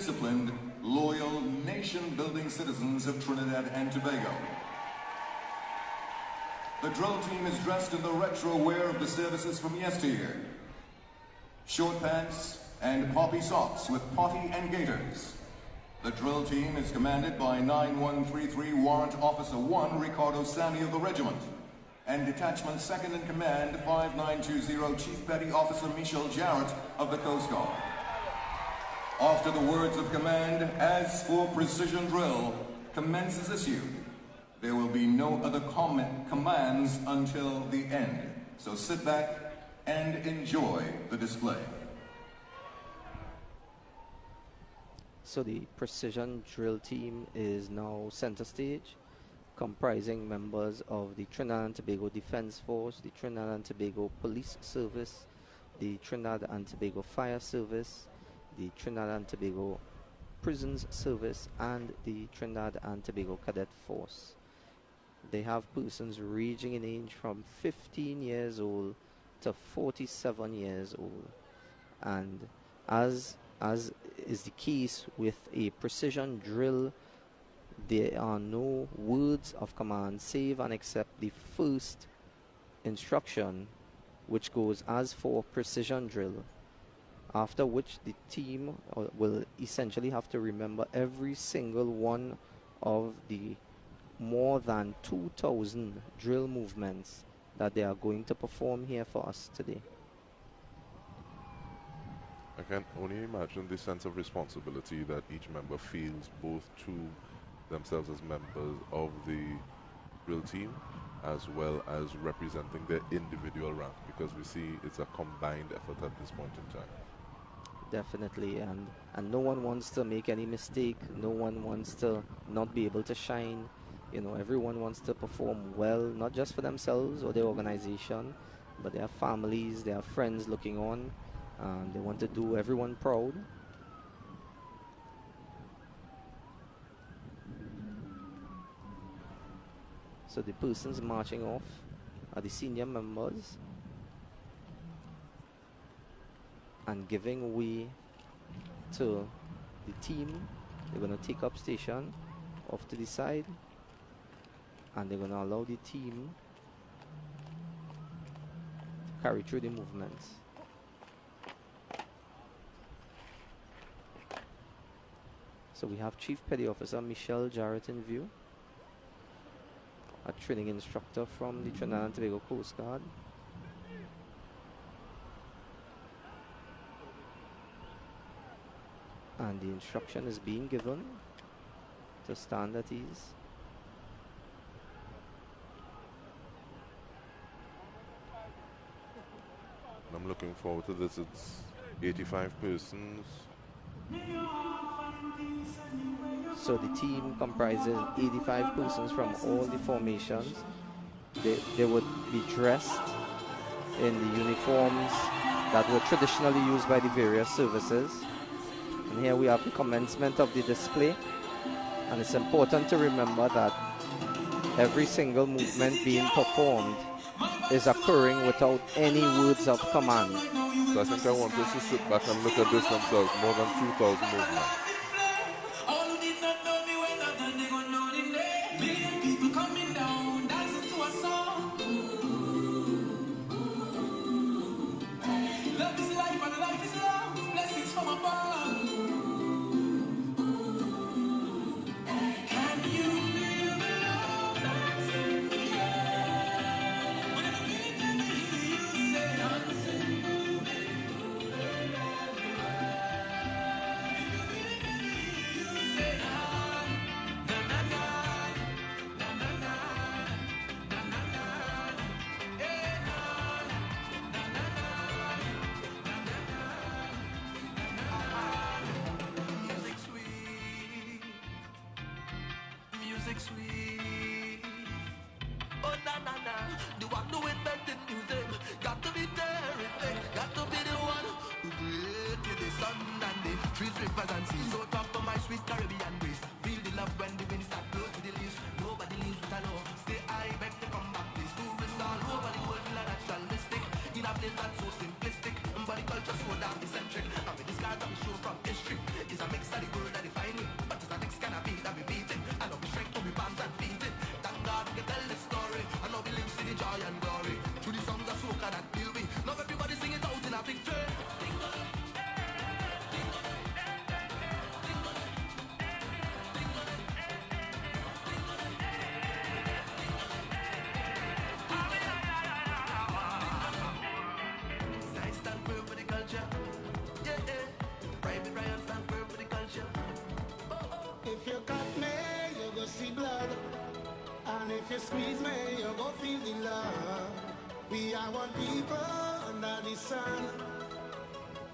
disciplined, loyal, nation-building citizens of Trinidad and Tobago. The drill team is dressed in the retro wear of the services from yesteryear. Short pants and poppy socks with potty and gaiters. The drill team is commanded by 9133 Warrant Officer 1 Ricardo Sammy of the regiment and Detachment Second in Command 5920 Chief Petty Officer Michel Jarrett of the Coast Guard. After the words of command, as for precision drill, commences issued. There will be no other commands until the end. So sit back and enjoy the display. So the precision drill team is now center stage, comprising members of the Trinidad and Tobago Defense Force, the Trinidad and Tobago Police Service, the Trinidad and Tobago Fire Service, the Trinidad and Tobago Prisons Service, and the Trinidad and Tobago Cadet Force. They have persons ranging in age from 15 years old to 47 years old. And as is the case with a precision drill, there are no words of command save and except the first instruction, which goes as for precision drill, after which the team will essentially have to remember every single one of the more than 2,000 drill movements that they are going to perform here for us today. I can only imagine the sense of responsibility that each member feels, both to themselves as members of the drill team as well as representing their individual rank, because we see it's a combined effort at this point in time. Definitely, and no one wants to make any mistake, no one wants to not be able to shine. You know, everyone wants to perform well, not just for themselves or their organization, but their families, their friends looking on. They want to do everyone proud. So the persons marching off are the senior members and giving way to the team. They're going to take up station off to the side, and they're going to allow the team to carry through the movements. So we have Chief Petty Officer Michel Jarrett in view, a training instructor from the Trinidad and Tobago Coast Guard. And the instruction is being given to stand at ease. I'm looking forward to this. It's 85 persons. So the team comprises 85 persons from all the formations. They would be dressed in the uniforms that were traditionally used by the various services. And here we have the commencement of the display. And it's important to remember that every single movement being performed is occurring without any words of command. So I think I want us to sit back and look at this themselves. More than 2,000 movements. That's so simplistic, but culture so damn eccentric. I mean, this guy that we show from history is a mix of the if you squeeze me, you go feel the love. We are one people under the sun,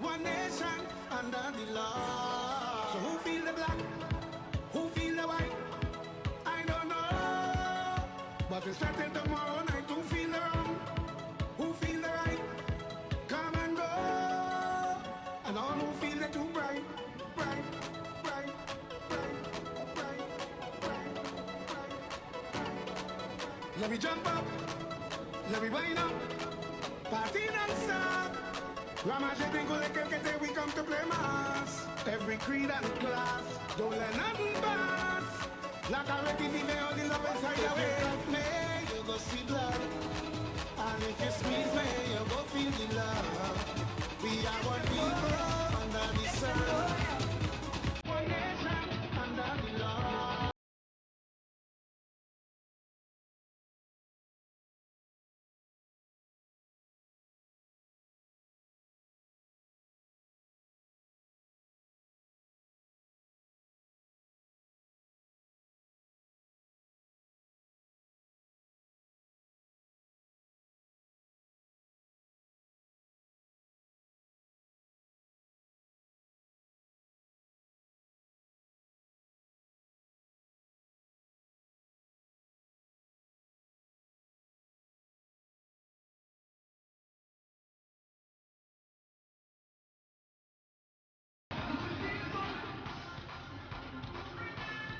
one nation under the law. So who feel the black? Who feel the white? I don't know. But we started tomorrow night to feel the wrong. Who feel the right? Come and go. And all who feel the too bright, bright, bright, bright, bright, bright, bright. Let me jump up. Let me wind up. Party non-stop. Ramage bingo like a we come to play mass. Every creed and class. Don't let nothing pass. Like a record, me all the love inside your way. Me, you go see blood. And if you squeeze me, you go feel the love. We are one people under the sun. One nation under the law.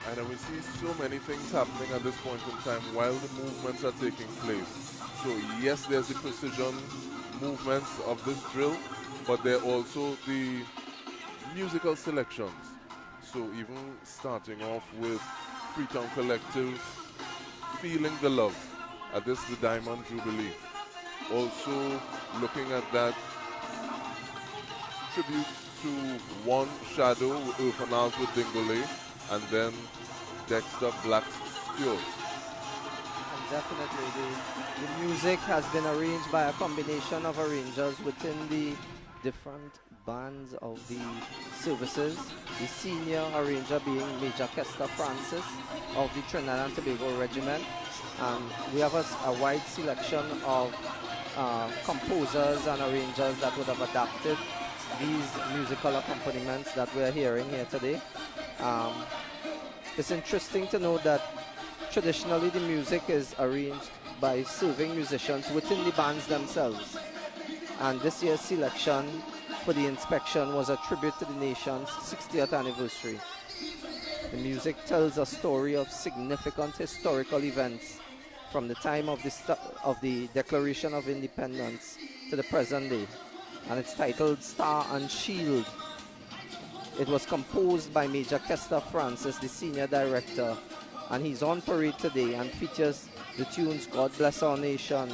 And then we see so many things happening at this point in time while the movements are taking place. So yes, there's the precision movements of this drill, but there are also the musical selections. So even starting off with Freetown Collective, Feeling the Love, at this the Diamond Jubilee. Also looking at that tribute to One Shadow, Urfanals with Dingole, and then Dexter Black Stewart. And definitely the music has been arranged by a combination of arrangers within the different bands of the services. The senior arranger being Major Kester Francis of the Trinidad and Tobago Regiment. And we have a wide selection of composers and arrangers that would have adapted these musical accompaniments that we're hearing here today. It's interesting to note that traditionally the music is arranged by serving musicians within the bands themselves. And this year's selection for the inspection was a tribute to the nation's 60th anniversary. The music tells a story of significant historical events from the time of the Declaration of Independence to the present day. And it's titled Star and Shield. It was composed by Major Kester Francis, the senior director, and he's on parade today and features the tunes God Bless Our Nation,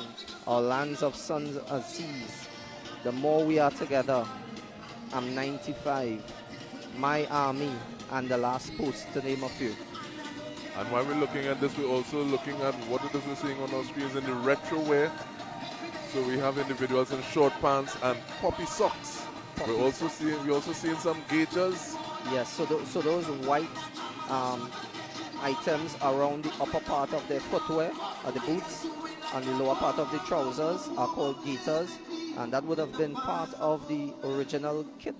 Our Lands of Suns and Seas, The More We Are Together, I'm 95, My Army, and The Last Post, to name a few. And while we're looking at this, we're also looking at what it is we're seeing on our screens in the retro wear. So we have individuals in short pants and poppy socks. We're also seeing some gaiters. Yes, so those white items around the upper part of their footwear, or the boots, and the lower part of the trousers are called gaiters, and that would have been part of the original kit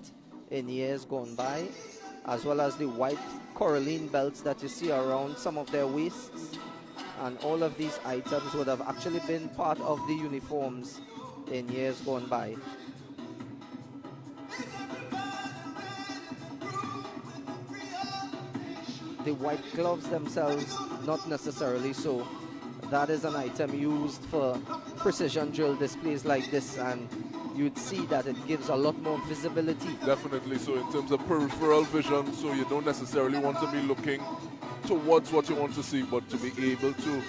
in years gone by, as well as the white coralline belts that you see around some of their waists, and all of these items would have actually been part of the uniforms in years gone by. The white gloves themselves, not necessarily so. That is an item used for precision drill displays like this, and you'd see that it gives a lot more visibility. Definitely, so in terms of peripheral vision, so you don't necessarily want to be looking towards what you want to see, but to be able to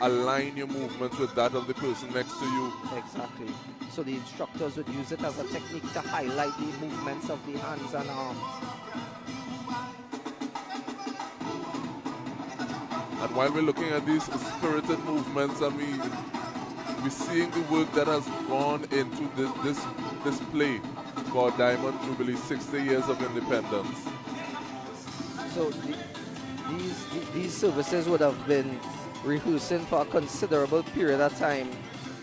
align your movements with that of the person next to you. Exactly. So the instructors would use it as a technique to highlight the movements of the hands and arms. And while we're looking at these spirited movements, I mean, we're seeing the work that has gone into this play called Diamond Jubilee, 60 years of independence. So these services would have been rehearsing for a considerable period of time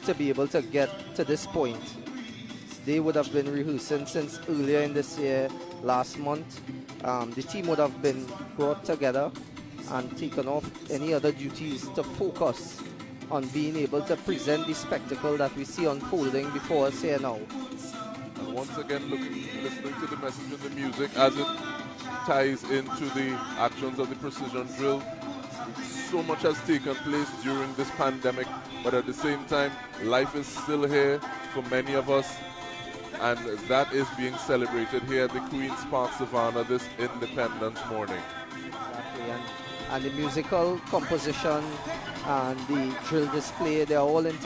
to be able to get to this point. They would have been rehearsing since earlier in this year, last month. The team would have been brought together and taken off any other duties to focus on being able to present the spectacle that we see unfolding before us here now. And once again, listening to the message and the music as it ties into the actions of the precision drill. So much has taken place during this pandemic, but at the same time, life is still here for many of us, and that is being celebrated here at the Queens Park Savannah this Independence morning. Exactly, and the musical composition and the drill display, they are all